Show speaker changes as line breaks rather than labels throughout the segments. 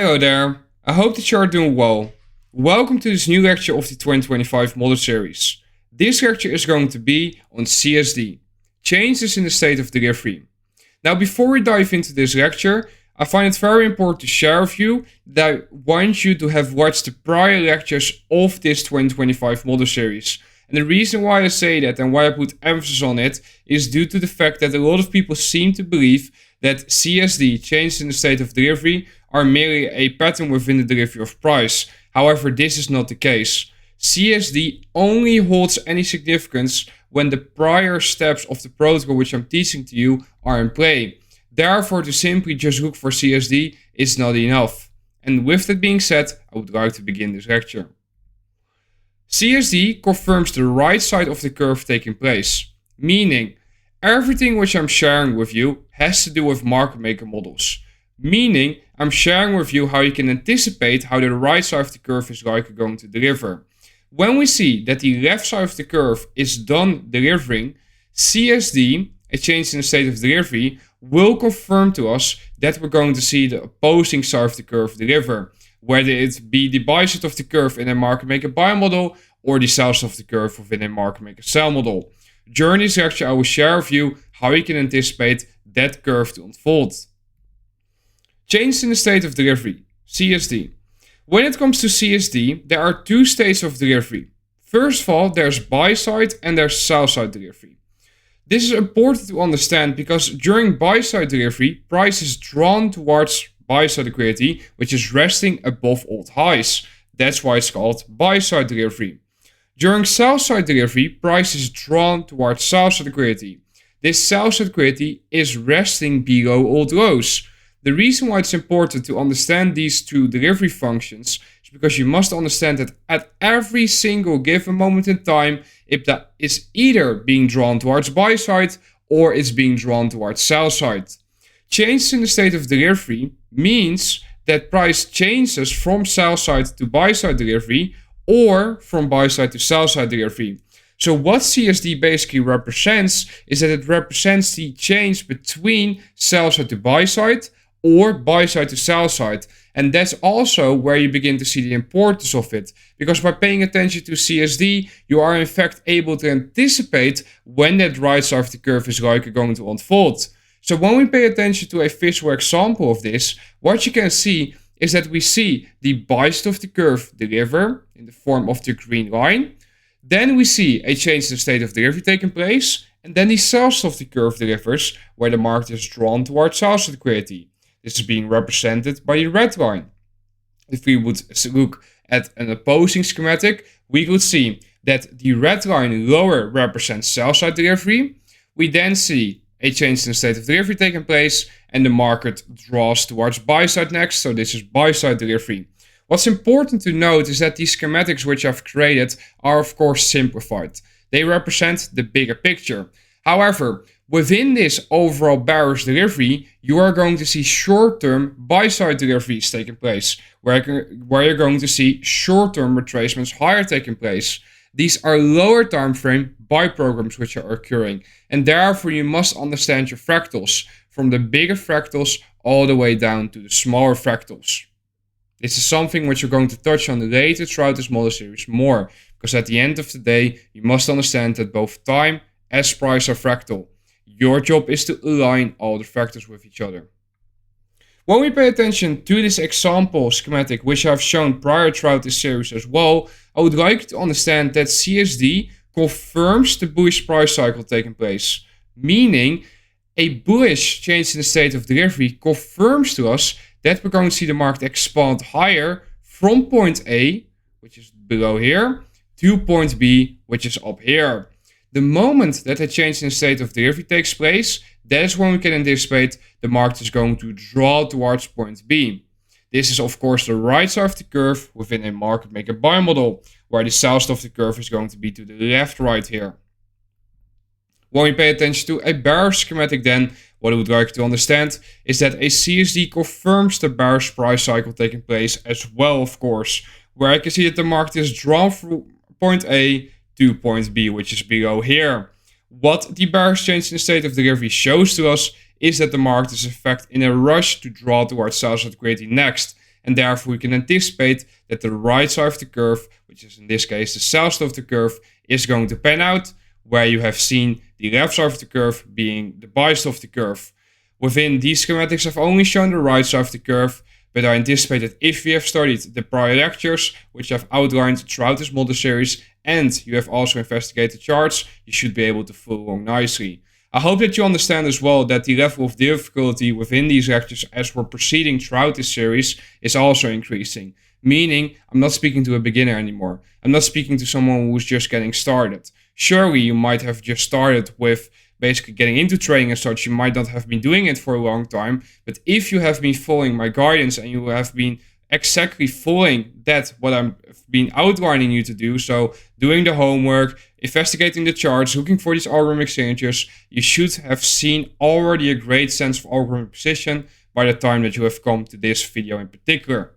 Hello there, I hope that you are doing well. Welcome to this new lecture of the 2025 model series. This lecture is going to be on CSD, changes in the state of delivery. Now before we dive into this lecture, I find it very important to share with you that I want you to have watched the prior lectures of this 2025 model series. And the reason why I say that and why I put emphasis on it is due to the fact that a lot of people seem to believe that CSD, changes in the state of delivery, are merely a pattern within the delivery of price. However, this is not the case. CSD only holds any significance when the prior steps of the protocol which I'm teaching to you are in play. Therefore, to simply just look for CSD is not enough. And with that being said, I would like to begin this lecture. CSD confirms the right side of the curve taking place, meaning everything which I'm sharing with you has to do with market maker models. Meaning, I'm sharing with you how you can anticipate how the right side of the curve is likely going to deliver. When we see that the left side of the curve is done delivering, CSD, a change in the state of delivery, will confirm to us that we're going to see the opposing side of the curve deliver. Whether it be the buy side of the curve in a market maker buy model or the sell side of the curve within a market maker sell model. During this lecture, I will share with you how you can anticipate that curve to unfold. Change in the state of delivery, CSD. When it comes to CSD, there are two states of delivery. First of all, there's buy side and there's sell side delivery. This is important to understand because during buy side delivery, price is drawn towards buy side liquidity, which is resting above old highs. That's why it's called buy side delivery. During sell side delivery, price is drawn towards sell side liquidity. This sell side liquidity is resting below old lows. The reason why it's important to understand these two delivery functions is because you must understand that at every single given moment in time, if that is either being drawn towards buy side or it's being drawn towards sell side. Change in the state of delivery means that price changes from sell side to buy side delivery or from buy side to sell side delivery. So what CSD basically represents is that it represents the change between sell side to buy side or buy side to sell side. And that's also where you begin to see the importance of it. Because by paying attention to CSD, you are in fact able to anticipate when that right side of the curve is likely going to unfold. So when we pay attention to a visual example of this, what you can see is that we see the buy side of the curve deliver in the form of the green line. Then we see a change in the state of delivery taking place. And then the sell side of the curve delivers where the market is drawn towards sell side liquidity. This is being represented by the red line. If we would look at an opposing schematic, we could see that the red line lower represents sell side delivery. We then see a change in the state of delivery taking place and the market draws towards buy side next. So this is buy side delivery. What's important to note is that these schematics which I've created are of course simplified. They represent the bigger picture. However, within this overall bearish delivery, you are going to see short-term buy-side deliveries taking place, where you're going to see short-term retracements higher taking place. These are lower time frame buy programs which are occurring, and therefore you must understand your fractals, from the bigger fractals all the way down to the smaller fractals. This is something which we're going to touch on later throughout this model series more, because at the end of the day, you must understand that both time as price are fractal. Your job is to align all the factors with each other. When we pay attention to this example schematic, which I've shown prior throughout this series as well, I would like you to understand that CSD confirms the bullish price cycle taking place. Meaning, a bullish change in the state of delivery confirms to us that we're going to see the market expand higher from point A, which is below here, to point B, which is up here. The moment that a change in the state of delivery takes place, that is when we can anticipate the market is going to draw towards point B. This is of course the right side of the curve within a market maker buy model, where the sell side of the curve is going to be to the left right here. When we pay attention to a bearish schematic then, what I would like to understand is that a CSD confirms the bearish price cycle taking place as well, of course, where I can see that the market is drawn from point A to point B, which is below here. What the bearish change in the state of delivery shows to us is that the market is in fact in a rush to draw towards sell side liquidity next. and therefore we can anticipate that the right side of the curve, which is in this case the sell side of the curve, is going to pan out, where you have seen the left side of the curve being the buy side of the curve. Within these schematics, I've only shown the right side of the curve, but I anticipate that if you have studied the prior lectures, which I've outlined throughout this model series, and you have also investigated charts, you should be able to follow along nicely. I hope that you understand as well that the level of difficulty within these lectures as we're proceeding throughout this series is also increasing. Meaning, I'm not speaking to a beginner anymore. I'm not speaking to someone who's just getting started. Surely you might have just started with basically getting into trading and such. You might not have been doing it for a long time. But if you have been following my guidance and you have been exactly following that, what I've been outlining you to do, so doing the homework, investigating the charts, looking for these algorithmic signatures, you should have seen already a great sense of algorithmic position by the time that you have come to this video in particular.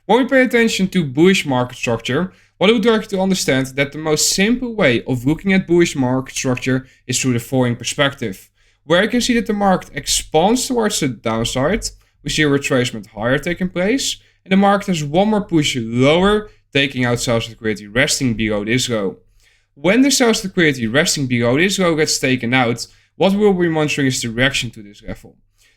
When we pay attention to bullish market structure, what I would like to understand that the most simple way of looking at bullish market structure is through the following perspective, where you can see that the market expands towards the downside. We see a retracement higher taking place, and the market has one more push lower, taking out sales liquidity resting below this low. When the sales liquidity resting below this low gets taken out, what we'll be monitoring is the reaction to this level.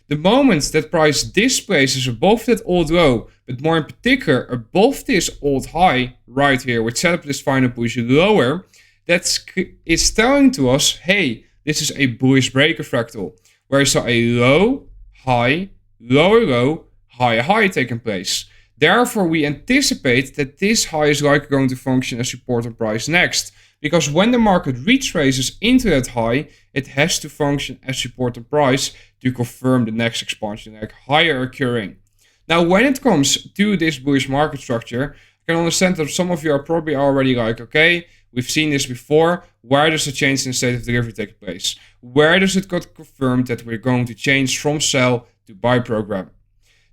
The moment that price displaces above that old low, but more in particular above this old high right here, which set up this final push lower, that is telling to us, hey, this is a bullish breaker fractal, where you saw a low, high, lower low, higher high taking place. Therefore, we anticipate that this high is likely going to function as support on price next, because when the market retraces into that high, it has to function as support on price to confirm the next expansion leg higher occurring. Now, when it comes to this bullish market structure, I can understand that some of you are probably already like, okay, we've seen this before. Where does the change in the state of delivery take place? Where does it get confirmed that we're going to change from sell to buy program?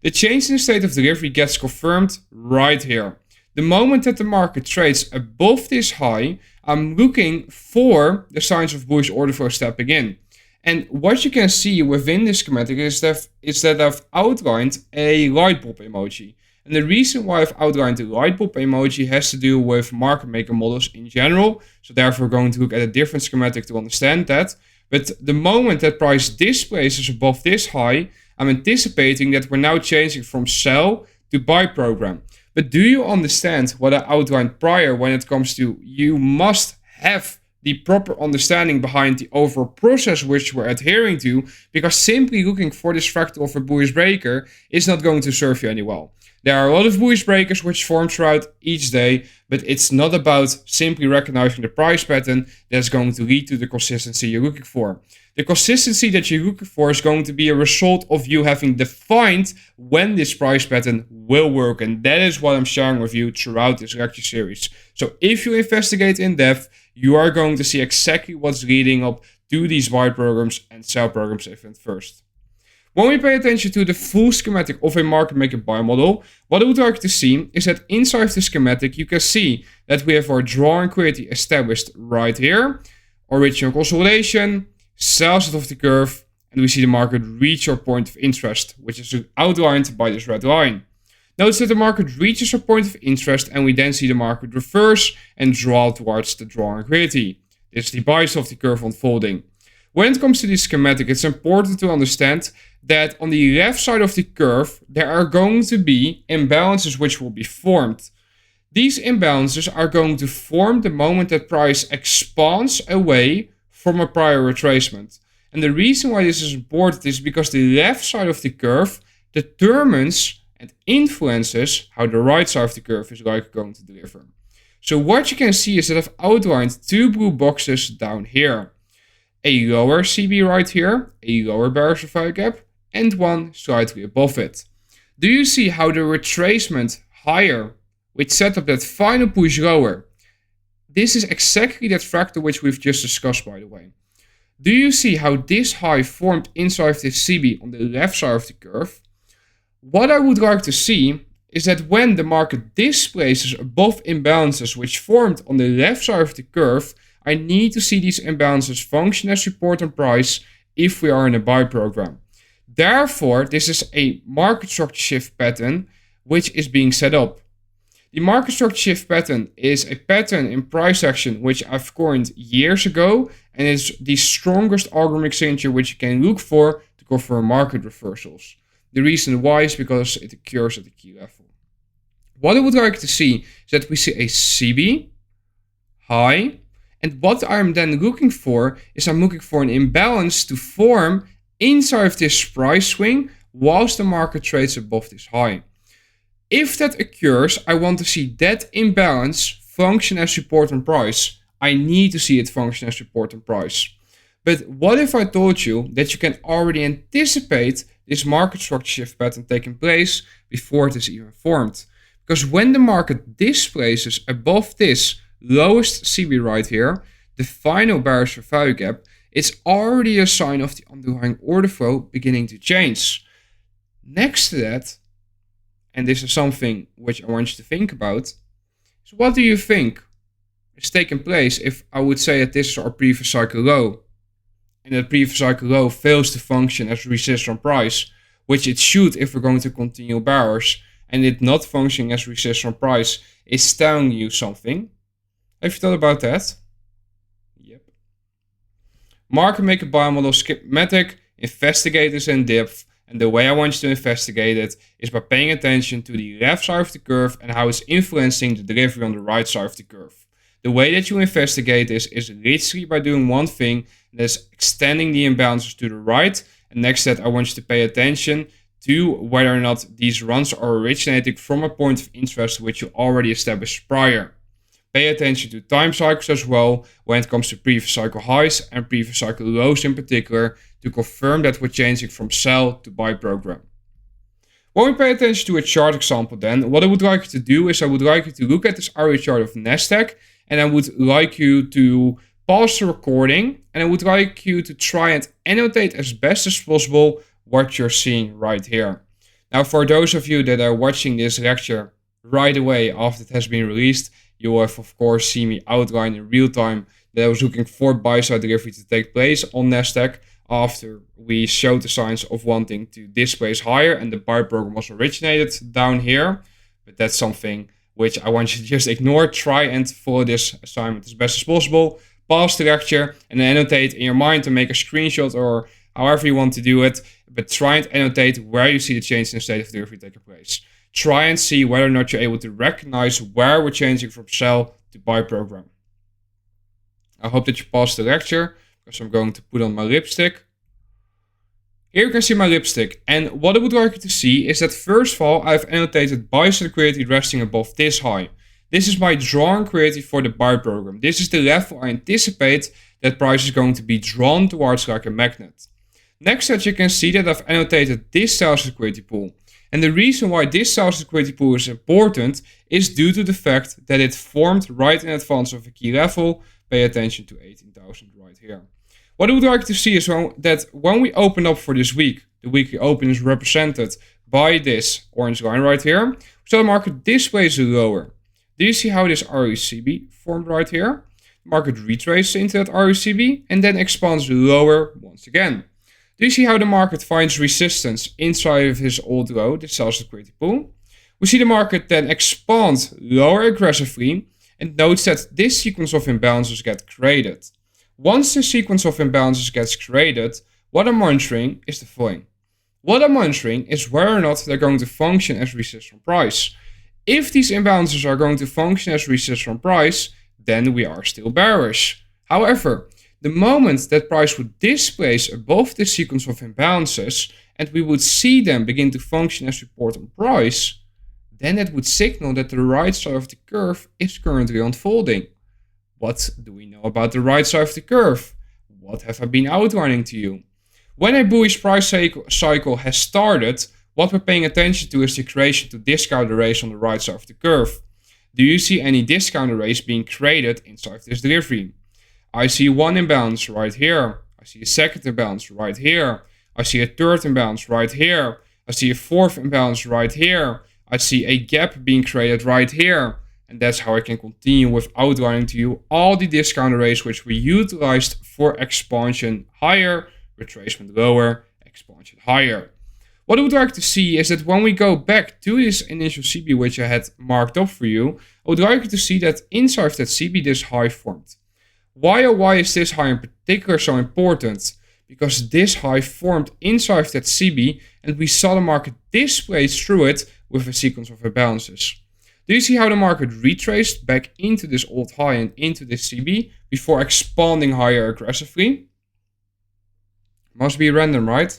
The change in the state of delivery gets confirmed right here. The moment that the market trades above this high, I'm looking for the signs of bullish order flow stepping in. And what you can see within this schematic is that I've outlined a light bulb emoji. And the reason why I've outlined the light bulb emoji has to do with market maker models in general. So therefore, we're going to look at a different schematic to understand that. But the moment that price displaces above this high, I'm anticipating that we're now changing from sell to buy program. But do you understand what I outlined prior when it comes to you must have the proper understanding behind the overall process which we're adhering to, because simply looking for this fractal of a bullish breaker is not going to serve you any well. There are a lot of bullish breakers which form throughout each day, but it's not about simply recognizing the price pattern that's going to lead to the consistency you're looking for. The consistency that you're looking for is going to be a result of you having defined when this price pattern will work, and that is what I'm sharing with you throughout this lecture series. So if you investigate in depth, you are going to see exactly what's leading up to these buy programs and sell programs event first. When we pay attention to the full schematic of a market maker buy model, what I would like to see is that inside the schematic you can see that we have our drawing liquidity established right here, original consolidation, sell side of the curve, and we see the market reach our point of interest, which is outlined by this red line. Notice that the market reaches our point of interest and we then see the market reverse and draw towards the drawing liquidity. This is the buy side of the curve unfolding. When it comes to this schematic, it's important to understand that on the left side of the curve, there are going to be imbalances which will be formed. These imbalances are going to form the moment that price expands away from a prior retracement. And the reason why this is important is because the left side of the curve determines and influences how the right side of the curve is likely going to deliver. So what you can see is that I've outlined two blue boxes down here. A lower CB right here, a lower bearish value gap, and one slightly above it. Do you see how the retracement higher, which set up that final push lower? This is exactly that fractal which we've just discussed, by the way. Do you see how this high formed inside this CB on the left side of the curve? What I would like to see is that when the market displaces above imbalances which formed on the left side of the curve, I need to see these imbalances function as support on price if we are in a buy program. Therefore, this is a market structure shift pattern which is being set up. The market structure shift pattern is a pattern in price action which I've coined years ago, and is the strongest algorithmic signature which you can look for to confirm market reversals. The reason why is because it occurs at the key level. What I would like to see is that we see a CB high, and what I'm then looking for is I'm looking for an imbalance to form inside of this price swing whilst the market trades above this high. If that occurs, I want to see that imbalance function as support on price. I need to see it function as support on price. But what if I told you that you can already anticipate this market structure shift pattern taking place before it is even formed? Because when the market displaces above this lowest CB right here, the final bearish value gap, it's already a sign of the underlying order flow beginning to change. Next to that, and this is something which I want you to think about, is what do you think is taking place if I would say that this is our previous cycle low, and that previous cycle low fails to function as resistance on price, which it should if we're going to continue bearish, and it not functioning as resistance on price is telling you something. Have you thought about that? Yep. Market maker buy model schematic, investigate this in depth. And the way I want you to investigate it is by paying attention to the left side of the curve and how it's influencing the delivery on the right side of the curve. The way that you investigate this is literally by doing one thing, and that's extending the imbalances to the right. And next to that, I want you to pay attention to whether or not these runs are originating from a point of interest which you already established prior. Pay attention to time cycles as well when it comes to previous cycle highs and previous cycle lows in particular, to confirm that we're changing from sell to buy program. When we pay attention to a chart example then, what I would like you to do is I would like you to look at this area chart of Nasdaq, and I would like you to pause the recording, and I would like you to try and annotate as best as possible what you're seeing right here. Now, for those of you that are watching this lecture right away after it has been released, you will have of course seen me outline in real time that I was looking for Buyside delivery to take place on Nasdaq after we showed the signs of wanting to displace higher, and the buy program was originated down here. But that's something which I want you to just ignore. Try and follow this assignment as best as possible. Pause the lecture and annotate in your mind to make a screenshot or however you want to do it. But try and annotate where you see the change in the state of delivery taking place. Try and see whether or not you're able to recognize where we're changing from sell to buy program. I hope that you passed the lecture, because I'm going to put on my lipstick. Here you can see my lipstick, and what I would like you to see is that first of all I've annotated Buyside liquidity resting above this high. This is my drawn liquidity for the buy program. This is the level I anticipate that price is going to be drawn towards like a magnet. Next to that, you can see that I've annotated this sales liquidity pool. And the reason why this sales liquidity pool is important is due to the fact that it formed right in advance of a key level. Pay attention to 18,000 right here. What I would like to see is that when we open up for this week, the weekly open is represented by this orange line right here. So the market displays lower. Do you see how this RECB formed right here? The market retraces into that RECB and then expands lower once again. Do you see how the market finds resistance inside of his old low, the sales liquidity pool? We see the market then expand lower aggressively, and notice that this sequence of imbalances get created. Once this sequence of imbalances gets created, what I'm monitoring is the following. What I'm monitoring is whether or not they're going to function as resistance from price. If these imbalances are going to function as resistance from price, then we are still bearish. However, the moment that price would displace above this sequence of imbalances and we would see them begin to function as support on price, then that would signal that the right side of the curve is currently unfolding. What do we know about the right side of the curve? What have I been outlining to you? When a bullish price cycle has started, what we're paying attention to is the creation to discount arrays on the right side of the curve. Do you see any discount arrays being created inside this delivery? I see one imbalance right here. I see a second imbalance right here. I see a third imbalance right here. I see a fourth imbalance right here. I see a gap being created right here. And that's how I can continue with outlining to you all the discount arrays which we utilized for expansion higher, retracement lower, expansion higher. What I would like to see is that when we go back to this initial CB, which I had marked up for you, I would like you to see that inside of that CB, this high formed. Why is this high in particular so important? Because this high formed inside of that CB and we saw the market display through it with a sequence of imbalances. Do you see how the market retraced back into this old high and into this CB before expanding higher aggressively? Must be random, right?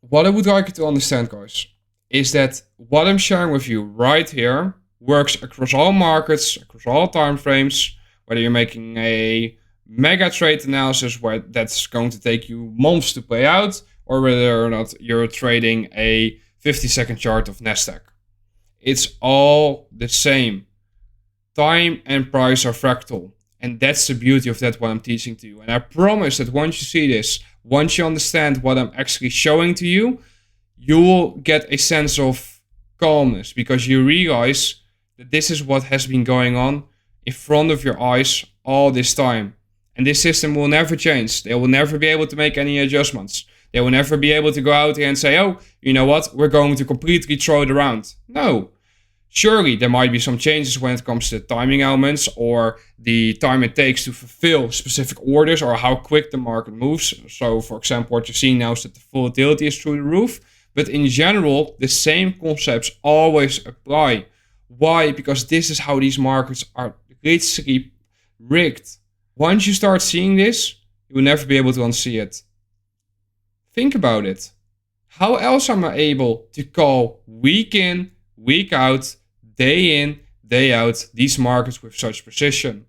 What I would like you to understand, guys, is that what I'm sharing with you right here works across all markets, across all time frames, whether you're making a mega trade analysis where that's going to take you months to play out, or whether or not you're trading a 50-second chart of Nasdaq. It's all the same. Time and price are fractal. And that's the beauty of that, what I'm teaching to you. And I promise that once you see this, once you understand what I'm actually showing to you, you will get a sense of calmness because you realize that this is what has been going on in front of your eyes all this time. And this system will never change. They will never be able to make any adjustments. They will never be able to go out here and say, oh, you know what, we're going to completely throw it around. No. Surely there might be some changes when it comes to timing elements or the time it takes to fulfill specific orders or how quick the market moves. So for example, what you're seeing now is that the volatility is through the roof. But in general, the same concepts always apply. Why? Because this is how these markets are literally rigged. Once you start seeing this, you will never be able to unsee it. Think about it. How else am I able to call week in, week out, day in, day out these markets with such precision?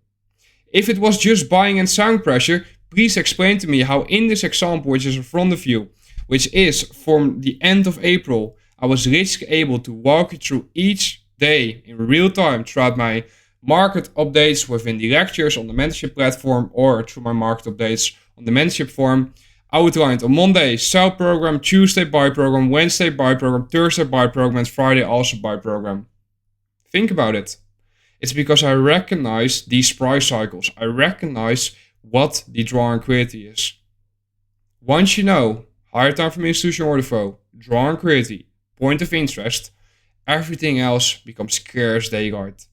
If it was just buying and selling pressure, please explain to me how in this example which is in front of you, which is from the end of April, I was literally able to walk you through each day in real time throughout my market updates within the lectures on the mentorship platform or through my market updates on the mentorship forum. Outlined on Monday, sell program, Tuesday buy program, Wednesday buy program, Thursday buy program, and Friday also buy program. Think about it. It's because I recognize these price cycles. I recognize what the draw and liquidity is. Once you know higher time from institutional order flow, draw and liquidity, point of interest, everything else becomes clear as daylight.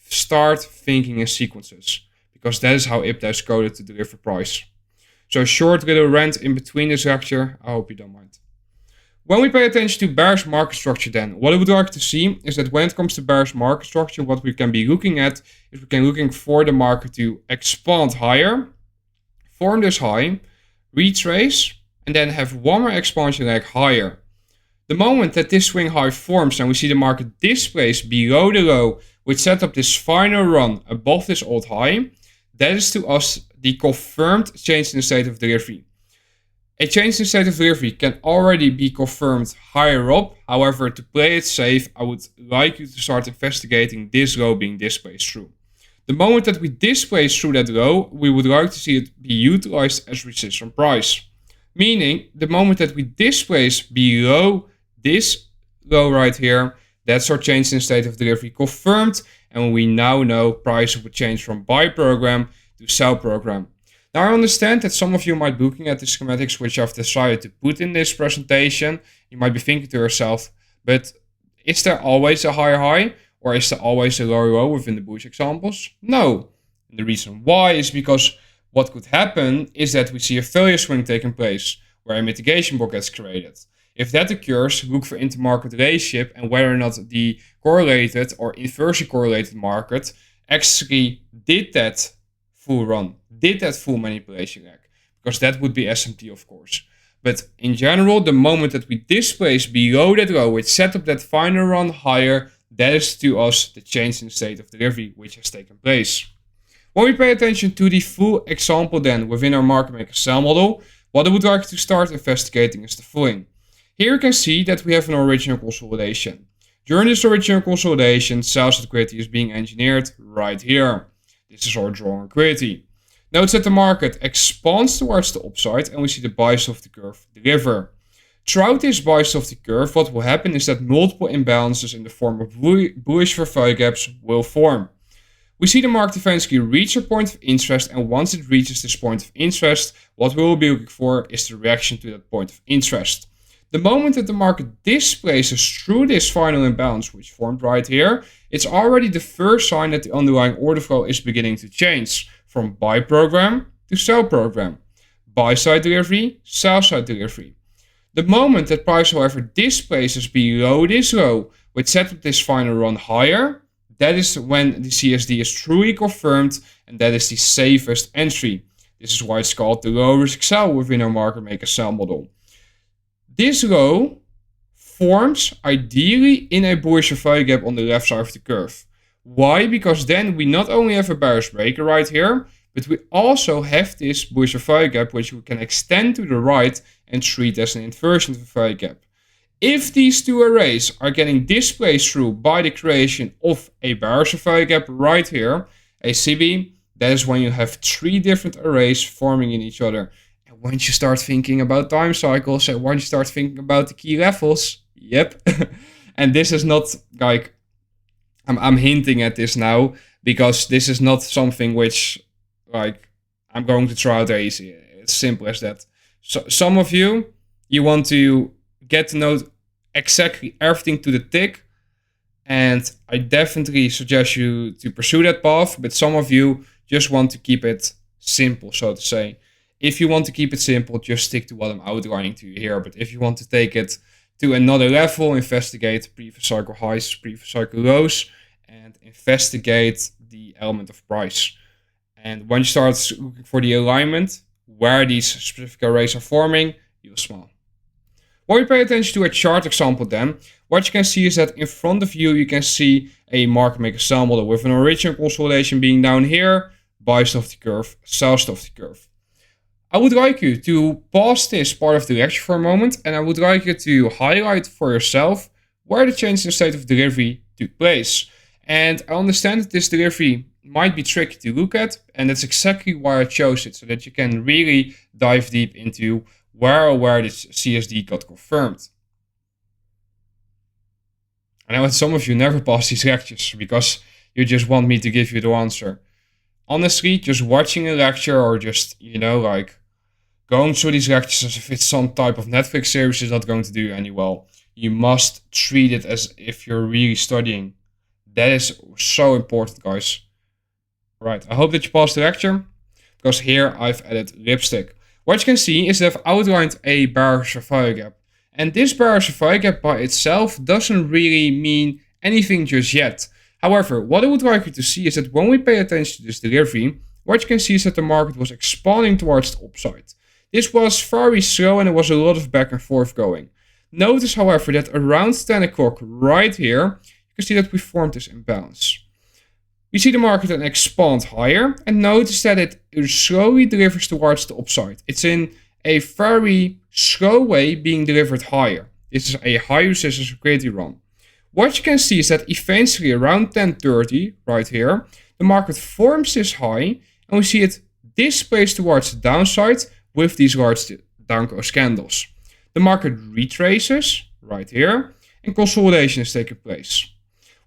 Start thinking in sequences, because that is how IPTA is coded to deliver price. So a short little rant in between this lecture, I hope you don't mind. When we pay attention to bearish market structure then, what I would like to see is that when it comes to bearish market structure, what we can be looking at is we can looking for the market to expand higher, form this high, retrace, and then have one more expansion leg higher. The moment that this swing high forms and we see the market displace below the low, which set up this final run above this old high, that is to us the confirmed change in the state of delivery. A change in state of delivery can already be confirmed higher up. However, to play it safe, I would like you to start investigating this low being displaced through. The moment that we displace through that low, we would like to see it be utilized as resistance price. Meaning, the moment that we displace below this low right here, that's our change in state of delivery confirmed. And we now know price would change from buy program to sell program. Now I understand that some of you might be looking at the schematics which I've decided to put in this presentation. You might be thinking to yourself, but is there always a higher high or is there always a lower low within the bullish examples? No. And the reason why is because what could happen is that we see a failure swing taking place where a mitigation block gets created. If that occurs, look for intermarket relationship and whether or not the correlated or inversely correlated market actually did that full run, did that full manipulation leg, because that would be SMT of course. But in general, the moment that we displace below that low, which set up that final run higher, that is to us the change in state of delivery which has taken place. When we pay attention to the full example then within our market maker sell model, what I would like to start investigating is the following. Here you can see that we have an original consolidation. During this original consolidation, sales liquidity is being engineered right here. This is our draw liquidity. Notice that the market expands towards the upside and we see the bias of the curve deliver. Throughout this bias of the curve, what will happen is that multiple imbalances in the form of bullish for value gaps will form. We see the market eventually reach a point of interest, and once it reaches this point of interest, what we will be looking for is the reaction to that point of interest. The moment that the market displaces through this final imbalance, which formed right here, it's already the first sign that the underlying order flow is beginning to change from buy program to sell program. Buy side delivery, sell side delivery. The moment that price, however, displaces below this low, which set up this final run higher, that is when the CSD is truly confirmed, and that is the safest entry. This is why it's called the low risk sell within our market maker sell model. This low forms ideally in a bullish value gap on the left side of the curve. Why? Because then we not only have a bearish breaker right here, but we also have this bullish value gap which we can extend to the right and treat as an inversion of the value gap. If these two arrays are getting displaced through by the creation of a bearish value gap right here, a CB, that is when you have three different arrays forming in each other. And once you start thinking about time cycles and once you start thinking about the key levels, yep. And this is not like, I'm hinting at this now because this is not something which like I'm going to throw out easy. It's simple as that. So some of you want to get to know exactly everything to the tick, and I definitely suggest you to pursue that path, but some of you just want to keep it simple, so to say. If you want to keep it simple, just stick to what I'm outlining to you here, but if you want to take it to another level, investigate previous cycle highs, previous cycle lows, and investigate the element of price. And when you start looking for the alignment, where these specific arrays are forming, you'll smile. When you pay attention to a chart example then, what you can see is that in front of you, you can see a market maker sell model with an original consolidation being down here, buy side of the curve, sell side of the curve. I would like you to pause this part of the lecture for a moment, and I would like you to highlight for yourself where the change in state of delivery took place. And I understand that this delivery might be tricky to look at, and that's exactly why I chose it, so that you can really dive deep into where this CSD got confirmed. I know that some of you never pass these lectures because you just want me to give you the answer. Honestly, just watching a lecture or just, like going through these lectures as if it's some type of Netflix series is not going to do you any well. You must treat it as if you're really studying. That is so important, guys. Right, I hope that you passed the lecture, because here I've added lipstick. What you can see is that I've outlined a bearish value gap. And this bearish value gap by itself doesn't really mean anything just yet. However, what I would like you to see is that when we pay attention to this delivery, what you can see is that the market was expanding towards the upside. This was very slow and there was a lot of back and forth going. Notice, however, that around 10 o'clock right here, you can see that we formed this imbalance. We see the market then expand higher, and notice that it slowly delivers towards the upside. It's in a very slow way being delivered higher. This is a high resistance liquidity run. What you can see is that eventually around 10:30 right here, the market forms this high, and we see it displace towards the downside with these large down close candles. The market retraces right here, and consolidation is taking place.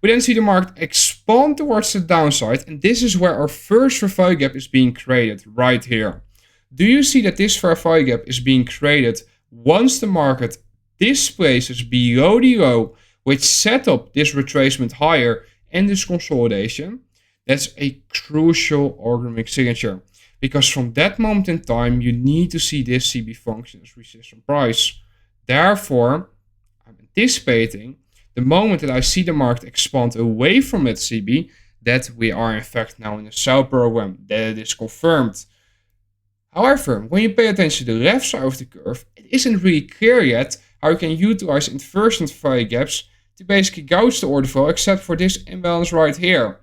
We then see the market expand towards the downside, and this is where our first value gap is being created right here. Do you see that this value gap is being created once the market displaces below the low, which set up this retracement higher and this consolidation? That's a crucial algorithmic signature, because from that moment in time, you need to see this CB function as resistance price. Therefore, I'm anticipating the moment that I see the market expand away from that CB, that we are in fact now in a sell program, that it is confirmed. However, when you pay attention to the left side of the curve, it isn't really clear yet how you can utilize inversion value gaps to basically gouge the order flow, except for this imbalance right here.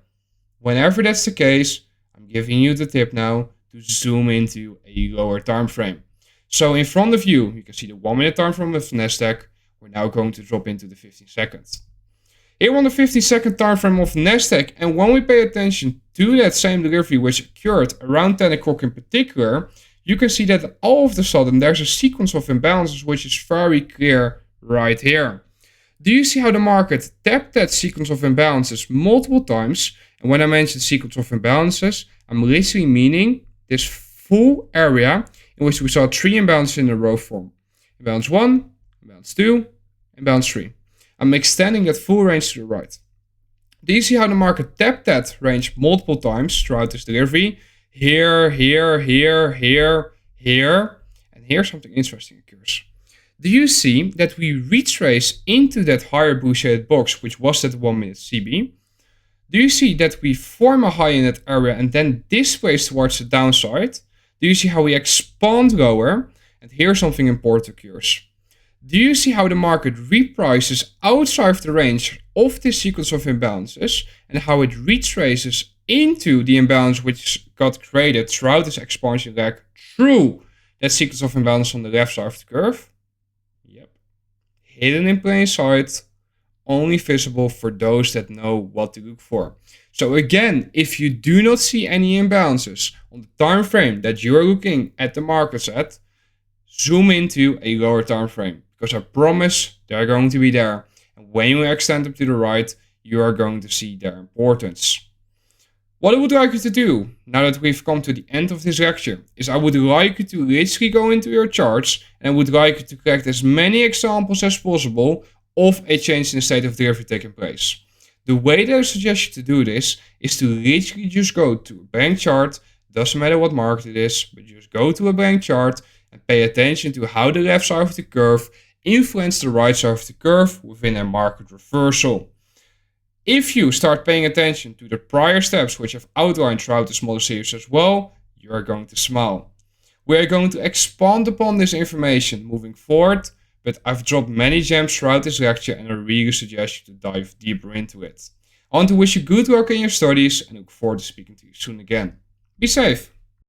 Whenever that's the case, I'm giving you the tip now to zoom into a lower time frame. So in front of you, you can see the 1 minute time frame of Nasdaq. We're now going to drop into the 15 seconds. Here on the 15-second time frame of Nasdaq, and when we pay attention to that same delivery which occurred around 10 o'clock in particular, you can see that all of a sudden there's a sequence of imbalances which is very clear right here. Do you see how the market tapped that sequence of imbalances multiple times? And when I mention sequence of imbalances, I'm literally meaning this full area in which we saw 3 imbalances in a row form. Imbalance 1, imbalance 2, imbalance 3. I'm extending that full range to the right. Do you see how the market tapped that range multiple times throughout this delivery? Here, here, here, here, here. And here something interesting occurs. Do you see that we retrace into that higher Buyside box, which was that 1 minute CB? Do you see that we form a high in that area and then displace towards the downside? Do you see how we expand lower? And here something important occurs. Do you see how the market reprices outside of the range of this sequence of imbalances and how it retraces into the imbalance which got created throughout this expansion leg through that sequence of imbalance on the left side of the curve? Yep. Hidden in plain sight, only visible for those that know what to look for. So again, if you do not see any imbalances on the time frame that you are looking at the markets at, zoom into a lower time frame, because I promise they're going to be there. And when you extend them to the right, you are going to see their importance. What I would like you to do, now that we've come to the end of this lecture, is I would like you to literally go into your charts and I would like you to collect as many examples as possible of a change in the state of delivery taking place. The way that I suggest you to do this is to literally just go to a blank chart, doesn't matter what market it is, but just go to a blank chart and pay attention to how the left side of the curve influence the right side of the curve within a market reversal. If you start paying attention to the prior steps which I've outlined throughout this model series as well, you are going to smile. We are going to expand upon this information moving forward, but I've dropped many gems throughout this lecture and I really suggest you to dive deeper into it. I want to wish you good luck in your studies and look forward to speaking to you soon again. Be safe!